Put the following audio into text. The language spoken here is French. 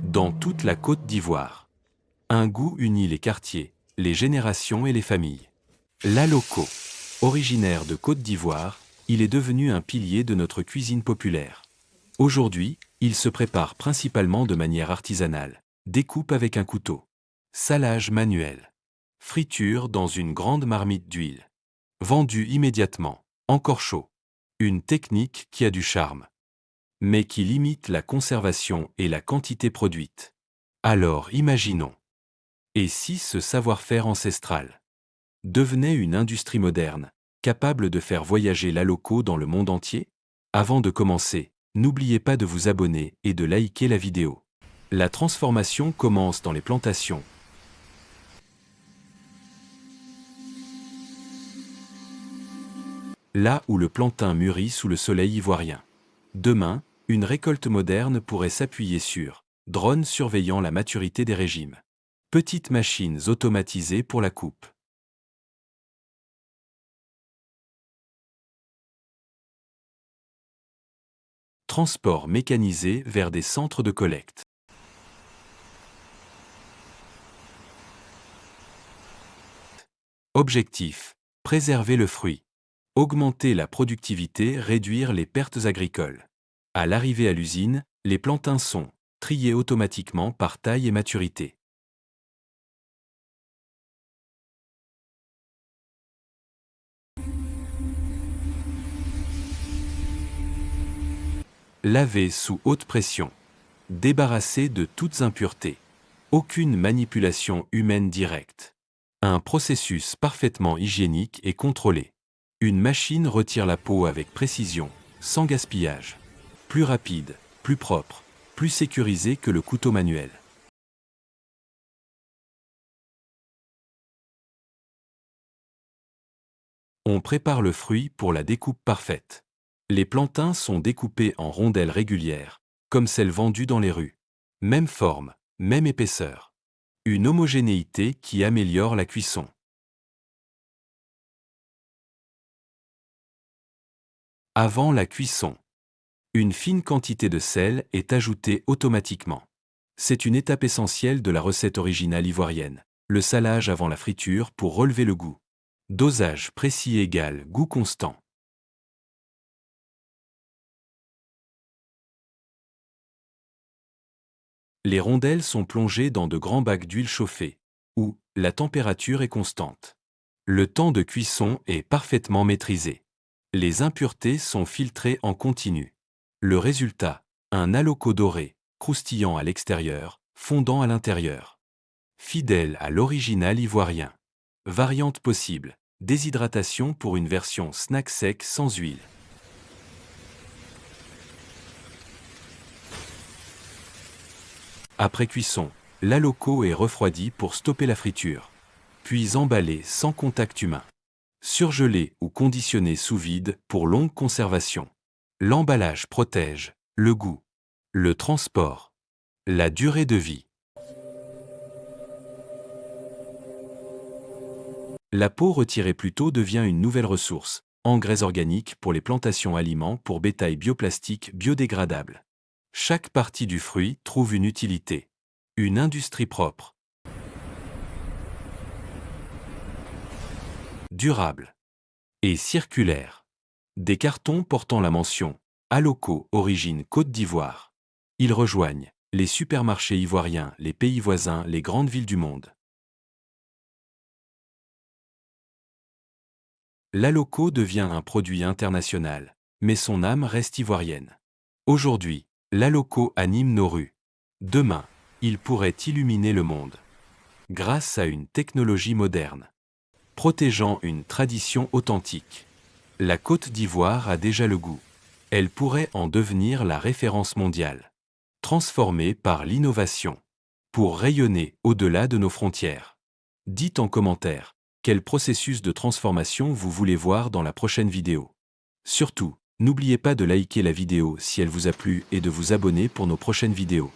dans toute la Côte d'Ivoire. Un goût unit les quartiers, les générations et les familles. L'Aloko. Originaire de Côte d'Ivoire, il est devenu un pilier de notre cuisine populaire. Aujourd'hui, il se prépare principalement de manière artisanale, découpe avec un couteau, salage manuel, friture dans une grande marmite d'huile, vendu immédiatement, encore chaud. Une technique qui a du charme, mais qui limite la conservation et la quantité produite. Alors imaginons, et si ce savoir-faire ancestral devenait une industrie moderne, capable de faire voyager l'Aloko dans le monde entier? Avant de commencer, n'oubliez pas de vous abonner et de liker la vidéo. La transformation commence dans les plantations. Là où le plantain mûrit sous le soleil ivoirien. Demain, une récolte moderne pourrait s'appuyer sur drones surveillant la maturité des régimes. Petites machines automatisées pour la coupe. Transport mécanisé vers des centres de collecte. Objectif: préserver le fruit. Augmenter la productivité, réduire les pertes agricoles. À l'arrivée à l'usine, les plantains sont triés automatiquement par taille et maturité. Laver sous haute pression. Débarrasser de toutes impuretés. Aucune manipulation humaine directe. Un processus parfaitement hygiénique et contrôlé. Une machine retire la peau avec précision, sans gaspillage. Plus rapide, plus propre, plus sécurisé que le couteau manuel. On prépare le fruit pour la découpe parfaite. Les plantains sont découpés en rondelles régulières, comme celles vendues dans les rues. Même forme, même épaisseur. Une homogénéité qui améliore la cuisson. Avant la cuisson, une fine quantité de sel est ajoutée automatiquement. C'est une étape essentielle de la recette originale ivoirienne, le salage avant la friture pour relever le goût. Dosage précis égale goût constant. Les rondelles sont plongées dans de grands bacs d'huile chauffée, où la température est constante. Le temps de cuisson est parfaitement maîtrisé. Les impuretés sont filtrées en continu. Le résultat, un aloko doré, croustillant à l'extérieur, fondant à l'intérieur. Fidèle à l'original ivoirien. Variante possible, déshydratation pour une version snack sec sans huile. Après cuisson, l'aloko est refroidi pour stopper la friture. Puis emballé sans contact humain. Surgelé ou conditionné sous vide pour longue conservation. L'emballage protège le goût, le transport, la durée de vie. La peau retirée plus tôt devient une nouvelle ressource, engrais organiques pour les plantations aliments pour bétail bioplastique biodégradable. Chaque partie du fruit trouve une utilité. Une industrie propre. Durable. Et circulaire. Des cartons portant la mention « Aloko, origine Côte d'Ivoire ». Ils rejoignent les supermarchés ivoiriens, les pays voisins, les grandes villes du monde. L'Aloko devient un produit international, mais son âme reste ivoirienne. Aujourd'hui, l'Aloko anime nos rues. Demain, il pourrait illuminer le monde. Grâce à une technologie moderne, protégeant une tradition authentique. La Côte d'Ivoire a déjà le goût. Elle pourrait en devenir la référence mondiale. Transformée par l'innovation. Pour rayonner au-delà de nos frontières. Dites en commentaire quel processus de transformation vous voulez voir dans la prochaine vidéo. Surtout, n'oubliez pas de liker la vidéo si elle vous a plu et de vous abonner pour nos prochaines vidéos.